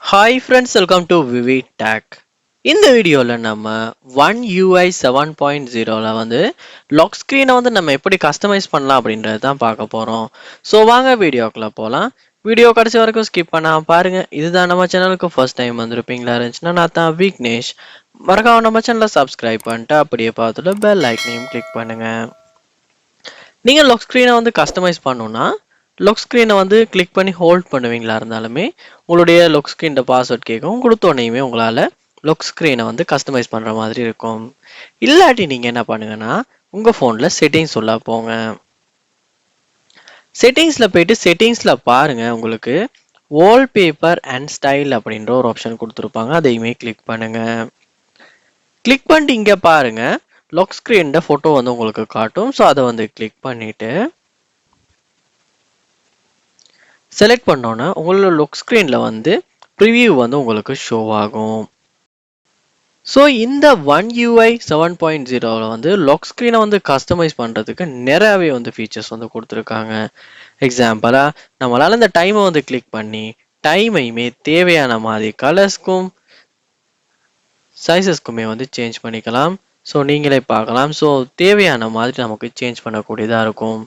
Hi friends, welcome to Vivi Tech. இந்த வீடியோவில் நம்ம ஒன் UI 7.0ல வந்து லாக் ஸ்க்ரீனை வந்து நம்ம எப்படி கஸ்டமைஸ் பண்ணலாம் அப்படின்றது தான் பார்க்க போகிறோம். ஸோ வாங்க வீடியோக்குள்ளே போகலாம். வீடியோ கடைசி வரைக்கும் ஸ்கிப் பண்ணாமல் பாருங்கள். இதுதான் நம்ம சேனலுக்கு ஃபர்ஸ்ட் டைம் வந்திருப்பீங்களா இருந்துச்சுன்னா நான் தான் விக்னேஷ். மறக்காம நம்ம சேனலை சப்ஸ்கிரைப் பண்ணிட்டு அப்படியே பார்த்துட்டு பெல் ஐக்கனையும் கிளிக் பண்ணுங்கள். நீங்கள் லாக் ஸ்க்ரீனை வந்து கஸ்டமைஸ் பண்ணணும்னா லாக் ஸ்க்ரீனை வந்து கிளிக் பண்ணி ஹோல்ட் பண்ணுவீங்களா இருந்தாலுமே உங்களுடைய லாக் ஸ்க்ரீன் பாஸ்வேர்ட் கேட்கும். கொடுத்தோன்னையுமே உங்களால் லாக் ஸ்க்ரீனை வந்து கஸ்டமைஸ் பண்ணுற மாதிரி இருக்கும். இல்லாட்டி நீங்கள் என்ன பண்ணுங்கன்னா உங்கள் ஃபோனில் செட்டிங்ஸ் உள்ள போங்க. செட்டிங்ஸில் போயிட்டு செட்டிங்ஸில் பாருங்கள், உங்களுக்கு வால்பேப்பர் அண்ட் ஸ்டைல் அப்படின்ற ஒரு ஆப்ஷன் கொடுத்துருப்பாங்க. அதையுமே கிளிக் பண்ணுங்கள். கிளிக் பண்ணிட்டு இங்கே பாருங்கள், லாக் ஸ்க்ரீன் ஃபோட்டோ வந்து உங்களுக்கு காட்டும். ஸோ அதை வந்து கிளிக் பண்ணிவிட்டு செலக்ட் பண்ணோன்னா உங்களோட லாக் ஸ்க்ரீனில் வந்து ப்ரிவியூ வந்து உங்களுக்கு ஷோ ஆகும். ஸோ இந்த ஒன் UI 7.0வில் வந்து லாக் ஸ்க்ரீனை வந்து கஸ்டமைஸ் பண்ணுறதுக்கு நிறையாவே வந்து ஃபீச்சர்ஸ் வந்து கொடுத்துருக்காங்க. எக்ஸாம்பிளாக நம்மளால் இந்த டைமை வந்து கிளிக் பண்ணி டைமையுமே தேவையான மாதிரி கலர்ஸ்க்கும் சைஸஸ்க்குமே வந்து சேஞ்ச் பண்ணிக்கலாம். ஸோ நீங்களே பார்க்கலாம். ஸோ தேவையான மாதிரி நமக்கு சேஞ்ச் பண்ணக்கூடியதாக இருக்கும்.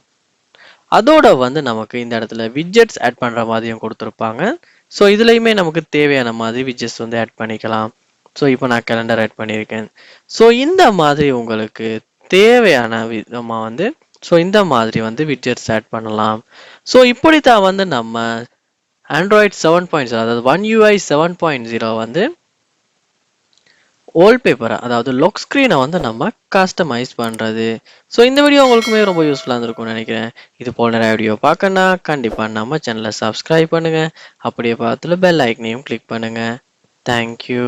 அதோட வந்து நமக்கு இந்த இடத்துல விட்ஜெட்ஸ் ஆட் பண்ணுற மாதிரியும் கொடுத்துருப்பாங்க. ஸோ இதுலையுமே நமக்கு தேவையான மாதிரி விட்ஜெட்ஸ் வந்து ஆட் பண்ணிக்கலாம். ஸோ இப்போ நான் கேலண்டர் ஆட் பண்ணியிருக்கேன். ஸோ இந்த மாதிரி உங்களுக்கு தேவையான விதமாக வந்து இந்த மாதிரி வந்து விட்ஜெட்ஸ் ஆட் பண்ணலாம். ஸோ இப்படி தான் வந்து நம்ம ஆண்ட்ராய்ட் 7.0 அதாவது ஒன் UI 7.0 வந்து வால்பேப்பரை அதாவது லாக் ஸ்க்ரீனை வந்து நம்ம கஸ்டமைஸ் பண்ணுறது. ஸோ இந்த வீடியோ உங்களுக்குமே ரொம்ப யூஸ்ஃபுல்லாக இருந்திருக்கும்னு நினைக்கிறேன். இது போல் நிறைய வீடியோ பார்க்கணுன்னா கண்டிப்பாக நம்ம சேனலை சப்ஸ்கிரைப் பண்ணுங்கள். அப்படியே பார்த்துல பெல் ஐக்கனையும் கிளிக் பண்ணுங்கள். தேங்க்யூ.